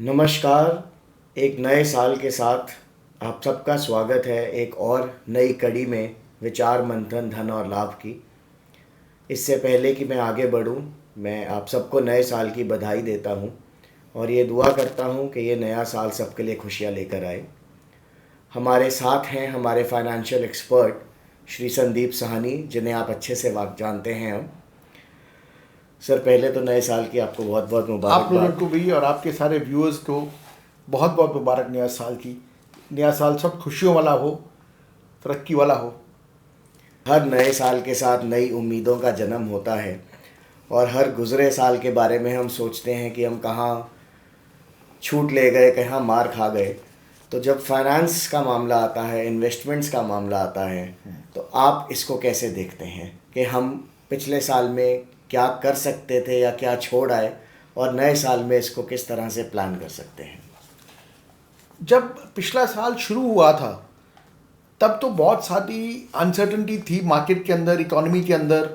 नमस्कार। एक नए साल के साथ आप सबका स्वागत है एक और नई कड़ी में विचार मंथन धन और लाभ की। इससे पहले कि मैं आगे बढ़ूं, मैं आप सबको नए साल की बधाई देता हूं और ये दुआ करता हूं कि ये नया साल सबके लिए खुशियां लेकर आए। हमारे साथ हैं हमारे फाइनेंशियल एक्सपर्ट श्री संदीप साहनी, जिन्हें आप अच्छे से जानते हैं। हम सर, पहले तो नए साल की आपको बहुत बहुत मुबारकबाद। आप लोगों को भी और आपके सारे व्यूअर्स को बहुत बहुत मुबारक नया साल की। नया साल सब खुशियों वाला हो, तरक्की वाला हो। हर नए साल के साथ नई उम्मीदों का जन्म होता है और हर गुज़रे साल के बारे में हम सोचते हैं कि हम कहाँ छूट ले गए, कहाँ मार खा गए। तो जब फाइनेंस का मामला आता है, इन्वेस्टमेंट्स का मामला आता है, तो आप इसको कैसे देखते हैं कि हम पिछले साल में क्या कर सकते थे या क्या छोड़ आए और नए साल में इसको किस तरह से प्लान कर सकते हैं? जब पिछला साल शुरू हुआ था तब तो बहुत सारी अनसर्टनिटी थी मार्केट के अंदर, इकोनॉमी के अंदर।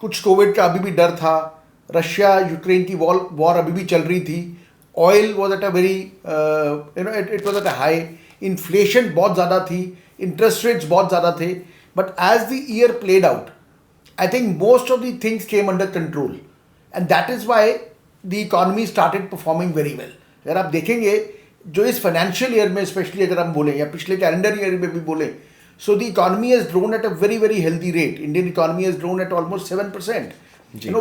कुछ कोविड का अभी भी डर था, रशिया यूक्रेन की वॉर अभी भी चल रही थी, oil was at a very it was at a high, inflation बहुत ज़्यादा थी, इंटरेस्ट रेट्स बहुत ज़्यादा थे। But as the year played out, I think most of the things came under control, and that is why the economy started performing very well. अगर आप देखेंगे जो इस फाइनेंशियल ईयर में स्पेशली अगर हम बोलें या पिछले कैलेंडर ईयर में भी बोलें, so the economy has grown at a very very healthy rate. Indian economy has grown at almost 7%,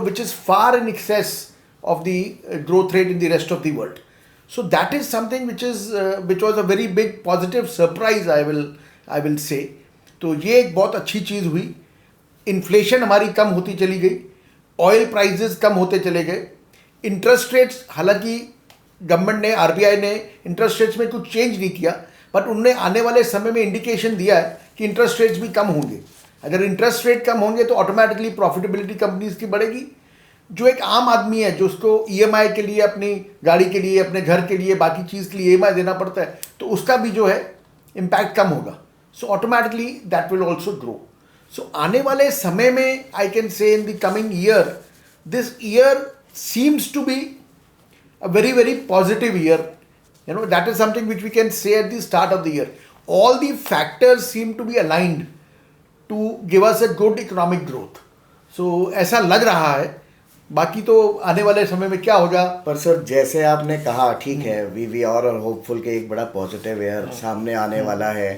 which is far in excess of the growth rate in the rest of the world. So that is something which was a very big positive surprise, I will say. तो ये एक बहुत अच्छी चीज़ हुई। Inflation हमारी कम होती चली गई, ऑयल प्राइसेस कम होते चले गए, इंटरेस्ट रेट्स, हालांकि गवर्नमेंट ने, आरबीआई ने इंटरेस्ट रेट्स में कुछ चेंज नहीं किया, बट उन्होंने आने वाले समय में इंडिकेशन दिया है कि इंटरेस्ट रेट्स भी कम होंगे। अगर इंटरेस्ट रेट कम होंगे तो ऑटोमेटिकली प्रॉफिटेबिलिटी कंपनीज की बढ़ेगी। जो एक आम आदमी है, जो उसको ईएमआई के लिए, अपनी गाड़ी के लिए, अपने घर के लिए, बाकी चीज़ के लिए ईएमआई देना पड़ता है, तो उसका भी जो है इम्पैक्ट कम होगा। So automatically that will also grow. So आने वाले समय में I can say in the coming year, this year seems to be a very very positive year. That is something which we can say at the start of the year. All the factors seem to be aligned to give us a good economic growth. So ऐसा लग रहा है। बाकी तो आने वाले समय में क्या होगा। पर सर, जैसे आपने कहा, ठीक है, वी आर होपफुल कि एक बड़ा पॉजिटिव ईयर सामने आने वाला है।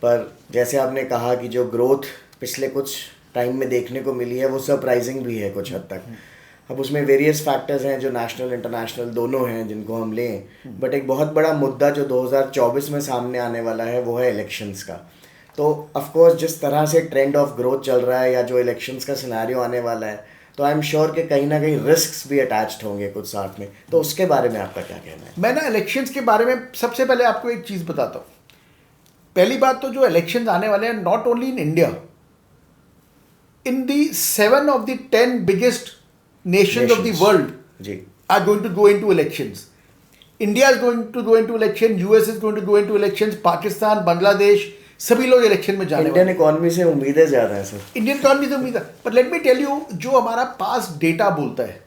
पर जैसे आपने कहा कि जो ग्रोथ पिछले कुछ टाइम में देखने को मिली है वो सरप्राइजिंग भी है कुछ हद तक। अब उसमें वेरियस फैक्टर्स हैं जो नेशनल इंटरनेशनल दोनों हैं जिनको हम लें, बट एक बहुत बड़ा मुद्दा जो 2024 में सामने आने वाला है वो है इलेक्शंस का। तो ऑफ कोर्स जिस तरह से ट्रेंड ऑफ ग्रोथ चल रहा है या जो इलेक्शंस का सिनेरियो आने वाला है, तो आई एम श्योर कि कहीं ना कहीं रिस्क्स भी अटैच्ड होंगे कुछ साथ में। तो उसके बारे में आपका क्या कहना है? मैं ना इलेक्शंस के बारे में सबसे पहले आपको एक चीज़ बताता हूँ। पहली बात तो जो इलेक्शंस आने वाले हैं, not only in India, in the 7 of the 10 biggest nations of the world are going to go into elections. India is going to go into election, US is going to go into elections, Pakistan, Bangladesh, सभी लोग election में जाने वाले। Indian economy से उम्मीदें ज़्यादा हैं sir. Indian economy से उम्मीद है, पर लेट मी टेल यू, जो हमारा पास डेटा बोलता है,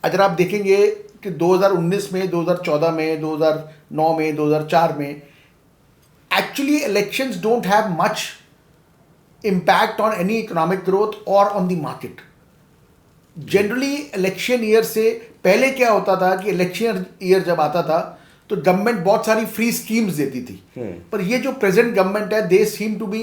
अगर आप देखेंगे कि 2019 में, 2014 में, 2009 में, 2004 में, actually elections don't have much impact on any economic growth or on the market. Generally election year से पहले क्या होता था कि election year जब आता था तो गवर्नमेंट बहुत सारी फ्री स्कीम्स देती थी, पर ये जो प्रेजेंट गवर्नमेंट है, they seem to be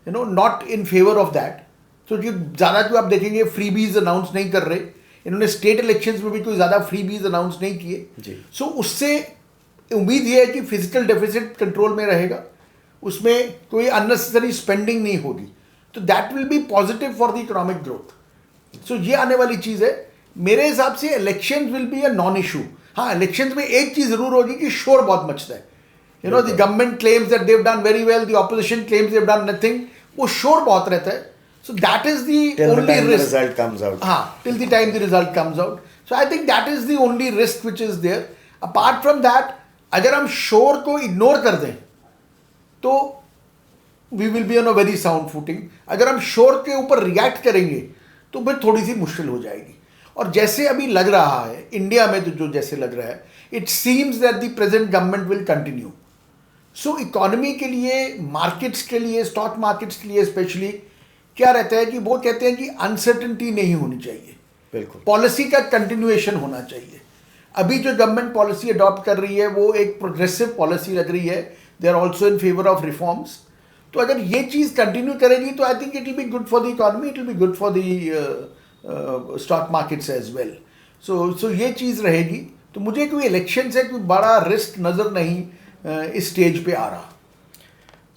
not in favour of that. तो जो ज़्यादा जो आप देखेंगे फ्रीबीज अनाउंस नहीं कर रहे, इन्होंने स्टेट इलेक्शंस में भी कोई ज़्यादा फ्रीबीज अनाउंस नहीं किए। सो उससे उम्मीद ये है कि फिजिकल डेफिसिट कंट्रोल में रहेगा, उसमें कोई अननेसेसरी स्पेंडिंग नहीं होगी, तो that will be positive for the economic growth. So ये आने वाली चीज़ है। मेरे हिसाब से elections will be a non issue. हाँ, इलेक्शंस में एक चीज़ ज़रूर होगी कि शोर बहुत मचता है। The government claims that they've done very well, the opposition claims they've done nothing, वो शोर बहुत रहता है। So that is the only risk. हाँ, till the time the result comes out. So I think that is the only risk which is there. Apart from that, अगर हम शोर को इग्नोर कर दें तो we will be on a very sound footing. अगर हम शोर के ऊपर रिएक्ट करेंगे तो फिर थोड़ी सी मुश्किल हो जाएगी। और जैसे अभी लग रहा है इंडिया में, तो जो जैसे लग रहा है, it seems that the present government will continue. So economy के लिए, मार्केट्स के लिए, स्टॉक मार्केट्स के लिए स्पेशली क्या रहता है कि वो कहते हैं कि अनसर्टेनिटी नहीं होनी चाहिए, बिल्कुल. पॉलिसी का कंटिन्यूएशन होना चाहिए. अभी जो गवर्नमेंट पॉलिसी अडॉप्ट कर रही है वो एक प्रोग्रेसिव पॉलिसी लग रही है. They are also in favour of reforms. तो अगर ये चीज़ कंटिन्यू करेगी तो I think it will be good for the economy, it will be good for the stock markets as well. So ये चीज़ रहेगी. तो मुझे कोई इलेक्शन से कोई बड़ा रिस्क नज़र नहीं इस स्टेज पे आ रहा.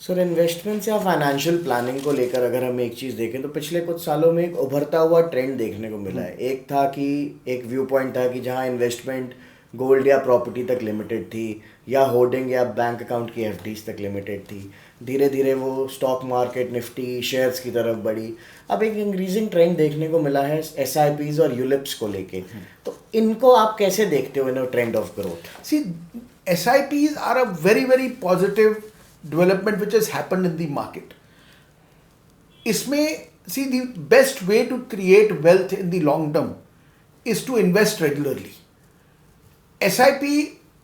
सर, इन्वेस्टमेंट्स या फाइनेंशियल प्लानिंग को लेकर अगर हम एक चीज़ देखें तो पिछले कुछ सालों में एक उभरता हुआ ट्रेंड देखने को मिला है. एक था कि एक व्यू पॉइंट था कि जहां इन्वेस्टमेंट गोल्ड या प्रॉपर्टी तक लिमिटेड थी, या होर्डिंग या बैंक अकाउंट की एफडीज तक लिमिटेड थी. धीरे धीरे वो स्टॉक मार्केट, निफ्टी, शेयर्स की तरफ बढ़ी. अब एक इंक्रीजिंग ट्रेंड देखने को मिला है एसआईपीज और यूलिप्स को लेके. तो इनको आप कैसे देखते हो इन trend of growth? See, SIPs are a very, very positive development which has happened in the market. इसमें, see, the best way to create wealth in the long term is to invest regularly. SIP,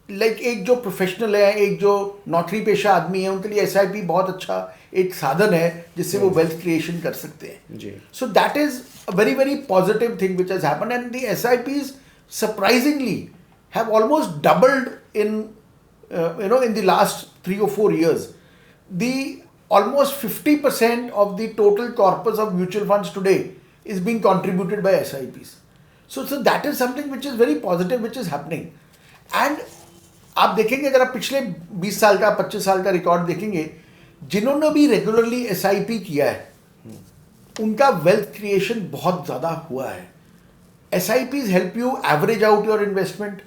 like एक जो professional है, एक जो नौकरी पेशा आदमी है, उनके लिए SIP बहुत अच्छा एक साधन है जिससे वो वेल्थ क्रिएशन कर सकते हैं. जी. So that is a very, very positive thing which has happened, and the SIPs surprisingly have almost doubled in in the last 3 or 4 years. The almost 50% of the total corpus of mutual funds today is being contributed by SIPs. So that is something which is very positive, which is happening. And आप देखेंगे, अगर आप पिछले 20 साल का, 25 साल का record देखेंगे, जिन्होंने भी रेगुलरली SIP किया है उनका वेल्थ क्रिएशन बहुत ज़्यादा हुआ है. SIPs help you average out your investment.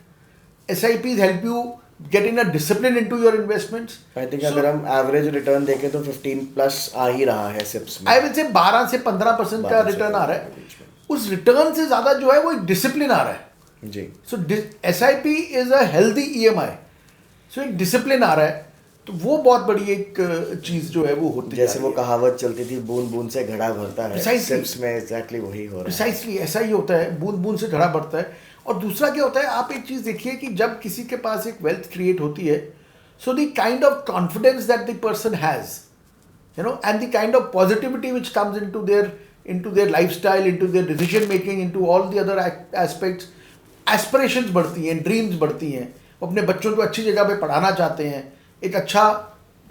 SIPs help you get in a discipline into your investments. I think अगर हम एवरेज रिटर्न देखें तो 15 प्लस आ ही रहा है सिप्स में. I will say 12 से 15% का रिटर्न आ रहा है. उस रिटर्न से ज़्यादा जो है वो एक डिसिप्लिन आ रहा है. जी. सो SIP is a healthy EMI. सो एक डिसिप्लिन आ रहा है. तो वो बहुत बड़ी एक चीज़ जो है वो होती है. जैसे वो कहावत चलती थी, बूंद बूंद से घड़ा भरता है. सिप्स में एग्जैक्टली वही हो रहा है. प्रिसाइसली ऐसा ही होता है, बूंद बूंद से घड़ा भरता है. और दूसरा क्या होता है, आप एक चीज़ देखिए कि जब किसी के पास एक वेल्थ क्रिएट होती है, so the kind of confidence that the person has, and the kind of positivity which comes into their lifestyle, into their decision making, into all the other aspects, aspirations बढ़ती हैं, dreams बढ़ती हैं. वो अपने बच्चों को अच्छी जगह पे पढ़ाना चाहते हैं, एक अच्छा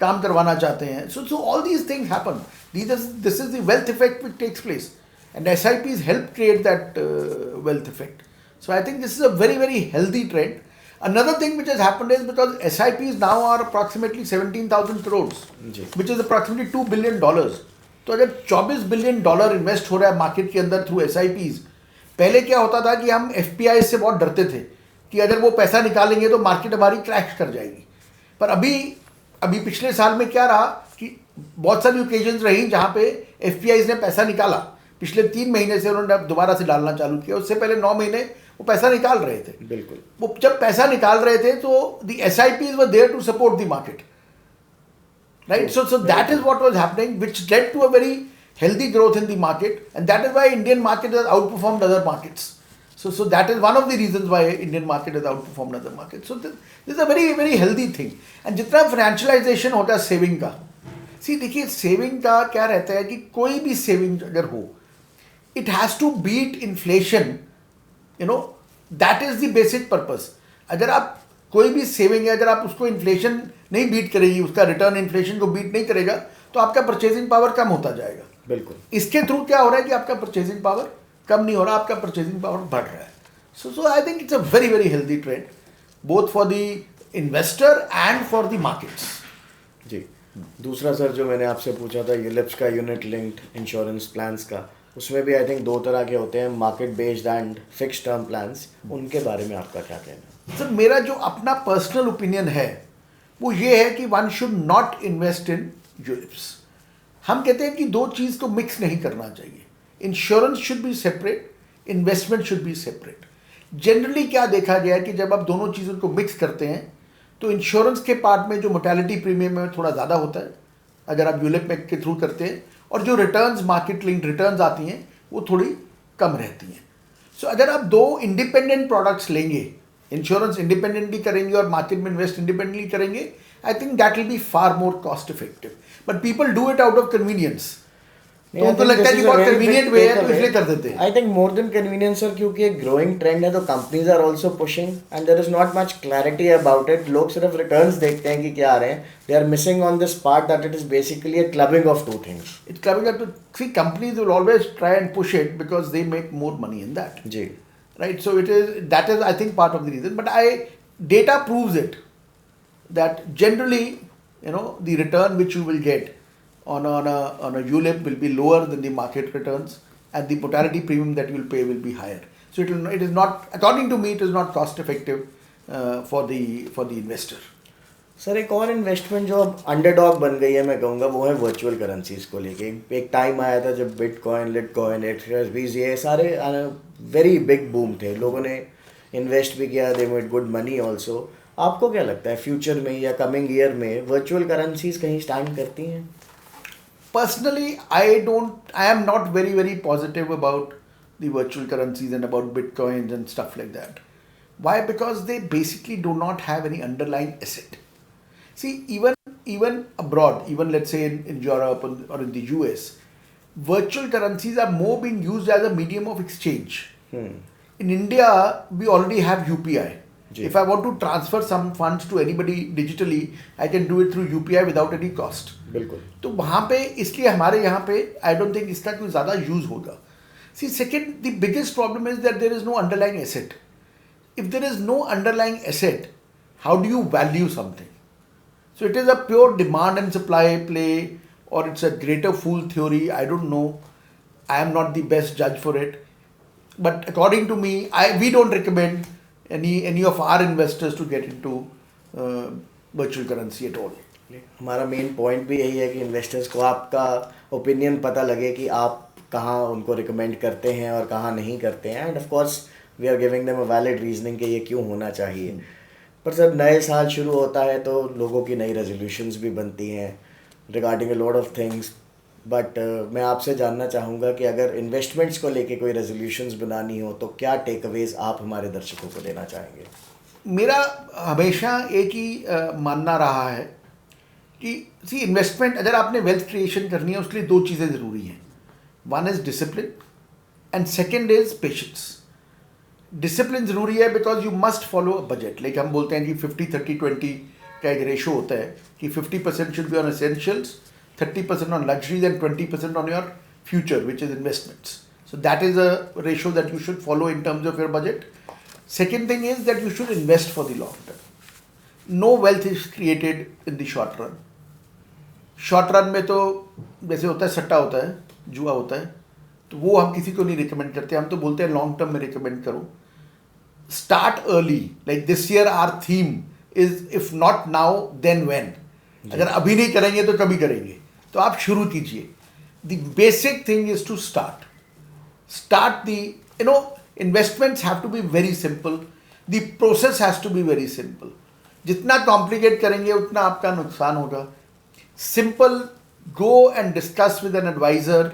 काम करवाना चाहते हैं. So all these things happen. This is the wealth effect which takes place, and SIPs help create that wealth effect. So I think this is a very, very healthy trend. Another thing which has happened is because SIPs now are approximately 17,000 crores, which is approximately $2 billion. तो अगर $24 billion invest हो रहा है market के अंदर through SIPs, पहले क्या होता था कि हम FPI से बहुत डरते थे कि अगर वो पैसा निकालेंगे तो मार्केट हमारी क्रैश कर जाएगी. पर अभी पिछले साल में क्या रहा कि बहुत सारी ओकेजन्स रही जहाँ पे FPIs ने पैसा निकाला. पिछले 3 महीने से उन्होंने अब दोबारा से डालना चालू किया. उससे पहले 9 महीने वो पैसा निकाल रहे थे. बिल्कुल. वो जब पैसा निकाल रहे थे तो the SIPs were there to support the market, right. So that is what was happening, which led to a very healthy growth in the market, and that is why Indian market has outperformed other markets. So that is one of the reasons why Indian market has outperformed other markets. So this is a very, very healthy thing. And जितना financialization होता है saving का, देखिए saving का क्या रहता है कि कोई भी सेविंग अगर हो, it has to beat inflation, that is the basic purpose. अगर आप कोई भी सेविंग है, अगर आप उसको इन्फ्लेशन नहीं बीट करेगी, उसका रिटर्न इन्फ्लेशन को बीट नहीं करेगा, तो आपका परचेजिंग पावर कम होता जाएगा. बिल्कुल. इसके थ्रू क्या हो रहा है कि आपका परचेजिंग पावर कम नहीं हो रहा, आपका परचेजिंग पावर बढ़ रहा है. So I think it's a very, very healthy trend both for the investor and for the markets. जी. दूसरा सर जो मैंने आपसे पूछा था यूलिप्स का, यूनिट लिंक्ड इंश्योरेंस प्लान्स का, उसमें भी आई थिंक 2 तरह के होते हैं, market based and fixed term plans. उनके बारे में आपका क्या कहना है? सर मेरा जो अपना पर्सनल ओपिनियन है वो ये है कि one should not invest in ULIPs. हम कहते हैं कि 2 चीज़ को मिक्स नहीं करना चाहिए. Insurance should be separate, investment should be separate. Generally क्या देखा गया है कि जब आप दोनों चीज़ों को मिक्स करते हैं तो इंश्योरेंस के पार्ट में जो मोर्टेलिटी प्रीमियम है थोड़ा ज़्यादा होता है अगर आप यूलिप में के थ्रू करते हैं, और जो रिटर्न्स, मार्केट लिंक्ड रिटर्न्स आती हैं वो थोड़ी कम रहती हैं. सो अगर आप दो इंडिपेंडेंट प्रोडक्ट्स लेंगे, इंश्योरेंस इंडिपेंडेंटली करेंगे और मार्केट में इन्वेस्ट इंडिपेंडेंटली करेंगे, आई think that will B far more cost effective. But people do it out of convenience. तो उनको लगता है कि बहुत कन्वीनियंट वे है तो इसलिए कर देते हैं. I think more than convenience sir, क्योंकि एक ग्रोइंग ट्रेंड है तो companies are also pushing and there is not much clarity about it. लोग सिर्फ रिटर्न्स देखते हैं कि क्या आ रहे हैं. They are missing on this part that it is basically a clubbing of two things. It's coming up to see companies will always try and push it because they make more money in that. जी. Right, so that is I think part of the reason, but data proves it, that generally the return which you will get on a ULIP will be lower than the market returns, and the mortality premium that you will pay will be higher. So it is not, according to me, it is not cost effective for the investor. Sir एक और investment जो अब underdog बन गई है मैं कहूँगा, वो है वर्चुअल करेंसीज को लेके. एक टाइम आया था जब बिटकॉइन, लिटकॉइन, एक्सबीज, ये सारे वेरी बिग बूम थे. लोगों ने इन्वेस्ट भी किया, they made good money also. आपको क्या लगता है फ्यूचर में या कमिंग ईयर में वर्चुअल करेंसीज कहीं स्टैंड करती हैं? Personally, I am not very positive about the virtual currencies and about bitcoins and stuff like that. Why? Because they basically do not have any underlying asset. See, even abroad, even let's say in Europe or in the US, virtual currencies are more being used as a medium of exchange. In India, we already have UPI. If I want to transfer some funds to anybody digitally, I can do it through UPI without any cost. बिल्कुल. तो वहाँ पे इसलिए हमारे यहाँ पे I don't think इसका कोई ज़्यादा यूज़ होगा. See second, the biggest problem is that there is no underlying asset. If there is no underlying asset, how do you value something? So it is a pure demand and supply play, और it's a greater fool theory. I don't know, I am not the best जज for it, but according to me, we don't recommend any of our investors to get into virtual currency at all. हमारा main point भी यही है कि investors को आपका opinion पता लगे कि आप कहाँ उनको रिकमेंड करते हैं और कहाँ नहीं करते हैं. And of course we are giving them a valid reasoning कि ये क्यों होना चाहिए. पर सर नए साल शुरू होता है तो लोगों की नई रेजोल्यूशंस भी बनती हैं regarding a lot of things. But मैं आपसे जानना चाहूँगा कि अगर इन्वेस्टमेंट्स को लेके कोई रेजोल्यूशंस बनानी हो तो क्या टेक अवेज आप हमारे दर्शकों को देना चाहेंगे? मेरा हमेशा एक ही मानना रहा है कि सी इन्वेस्टमेंट, अगर आपने वेल्थ क्रिएशन करनी है उसके लिए दो चीज़ें ज़रूरी हैं. One is discipline and second is patience. Discipline ज़रूरी है because you must follow a budget. Like हम बोलते हैं कि 50-30-20 का एक रेशो होता है कि 50% should be on essentials, 30% on luxuries, and 20% on your future, which is investments. So that is a ratio that you should follow in terms of your budget. Second thing is that you should invest for the long term. No wealth is created in the short run. Short run में तो जैसे होता है सट्टा होता है, जुआ होता है, तो वो हम किसी को नहीं रिकमेंड करते. हम तो बोलते हैं लॉन्ग टर्म में रिकमेंड करो. Start early. Like this year our theme is if not now then when. अगर अभी नहीं करेंगे तो कभी करेंगे. तो आप शुरू कीजिए. The basic thing is to start the investments have to be very simple. The process has to be very simple. जितना कॉम्प्लिकेट करेंगे उतना आपका नुकसान होगा. Simple, go and discuss with an advisor,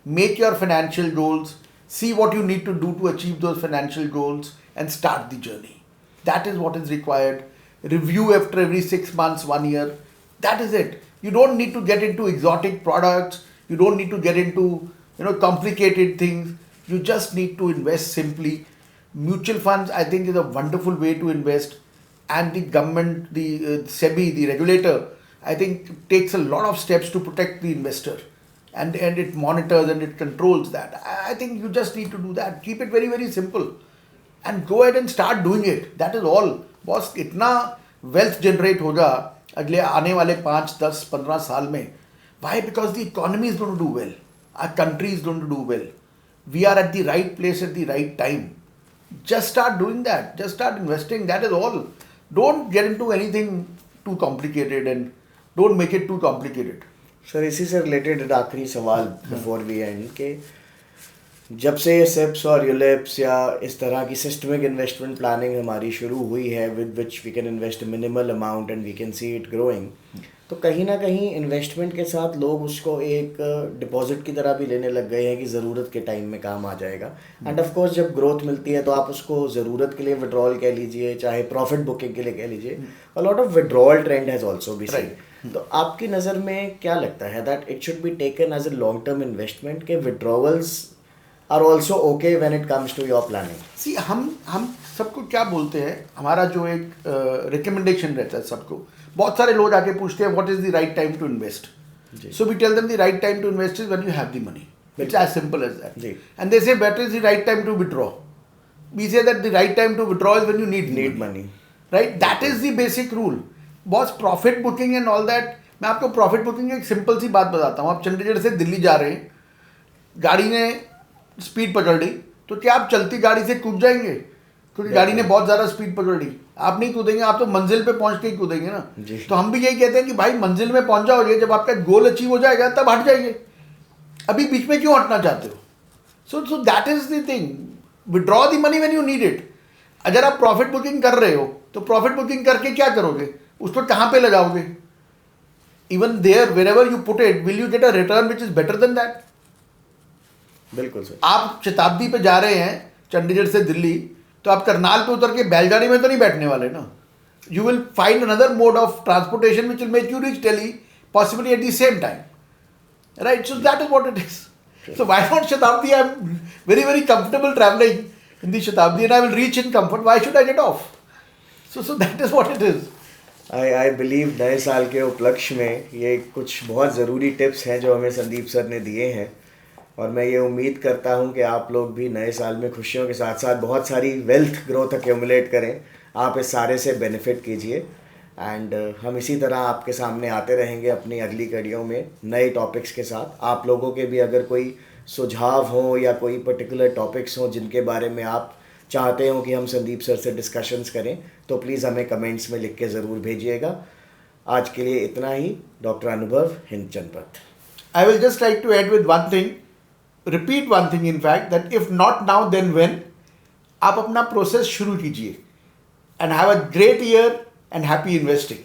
make your financial goals, see what you need to do to achieve those financial goals and start the journey. That is what is required. Review after every 6 months, 1 year. That is it. You don't need to get into exotic products. You don't need to get into complicated things. You just need to invest simply. Mutual funds, I think, is a wonderful way to invest. And the government, the SEBI, the regulator, I think takes a lot of steps to protect the investor. And it monitors and it controls that. I think you just need to do that. Keep it very simple. And go ahead and start doing it. That is all. Boss इतना wealth generate होगा अगले आने वाले 5, 10, 15 साल में. Why? Because the economy is going to do well, our country is going to do well, we are at the right place at the right time. Just start doing that, just start investing. That is all. Don't get into anything too complicated and don't make it too complicated. Sir इसी से related एक आखिरी सवाल before we and के जब से ये sips और यूलिप्स या इस तरह की सिस्टमिक इन्वेस्टमेंट प्लानिंग हमारी शुरू हुई है with which we can invest minimal amount and we can see it growing, तो कहीं ना कहीं इन्वेस्टमेंट के साथ लोग उसको एक डिपॉजिट की तरह भी लेने लग गए हैं कि ज़रूरत के टाइम में काम आ जाएगा. एंड ऑफ कोर्स जब ग्रोथ मिलती है तो आप उसको ज़रूरत के लिए विड्रॉल कह लीजिए, चाहे प्रॉफिट बुकिंग के लिए कह लीजिए. A lot of withdrawal trend has also be seen. तो आपकी नज़र में क्या लगता है that it should be taken as a long term investment के withdrawals are also okay when it comes to your planning? See हम सबको क्या बोलते हैं, हमारा जो एक रिकमेंडेशन रहता है सबको, बहुत सारे लोग आके पूछते हैं what is the right time to invest. So we tell them the right time to invest is when you have the money. It's as simple as that. And they say what is the right time to withdraw. We say that the right time to withdraw is when you need money. Right, that is the basic rule. Boss profit booking and all that, मैं आपको profit booking की एक simple सी बात बताता हूँ. आप चंडीगढ़ से दिल्ली जा रहे हैं, गाड़ी ने स्पीड पकड़ ली, तो क्या आप चलती गाड़ी से कूद जाएंगे? क्योंकि गाड़ी ने बहुत ज़्यादा स्पीड पकड़ ली. आप नहीं कूदेंगे, आप तो मंजिल पे पहुंच के ही कूदेंगे ना. तो हम भी यही कहते हैं कि भाई मंजिल में पहुंच जाओगे, जब आपका गोल अचीव हो जाएगा तब हट जाइए. अभी बीच में क्यों हटना चाहते हो? सो that is the thing. Withdraw the money when you need it. अगर आप प्रॉफिट बुकिंग कर रहे हो तो प्रॉफिट बुकिंग करके क्या करोगे? उसको कहाँ पे लगाओगे? Even there wherever you put it, will you get a return which is better than that? बिल्कुल सर. आप शताब्दी पे जा रहे हैं चंडीगढ़ से दिल्ली, तो आप करनाल पे उतर के बैलगाड़ी में तो नहीं बैठने वाले ना. You will find another mode of transportation which will make you reach Delhi possibly at the same time. Right, so that is what it is. So why not Shatabdi? I'm very comfortable traveling in the Shatabdi and I will reach in comfort. Why should I get off? So that is what it is. I believe नए साल के उपलक्ष्य में ये कुछ बहुत ज़रूरी tips हैं जो हमें संदीप सर ने दिए हैं. और मैं ये उम्मीद करता हूँ कि आप लोग भी नए साल में खुशियों के साथ साथ बहुत सारी वेल्थ ग्रोथ एक्यूमुलेट करें. आप इस सारे से बेनिफिट कीजिए. एंड हम इसी तरह आपके सामने आते रहेंगे अपनी अगली कड़ियों में नए टॉपिक्स के साथ. आप लोगों के भी अगर कोई सुझाव हो या कोई पर्टिकुलर टॉपिक्स हो जिनके बारे में आप चाहते हो कि हम संदीप सर से डिस्कशंस करें, तो प्लीज़ हमें कमेंट्स में लिख के ज़रूर भेजिएगा. आज के लिए इतना ही. डॉक्टर अनुभव, हिंद जनपथ. I will just like to add with one thing, repeat one thing in fact, that if not now then when. आप अपना प्रोसेस शुरू कीजिए and have a great year and happy investing.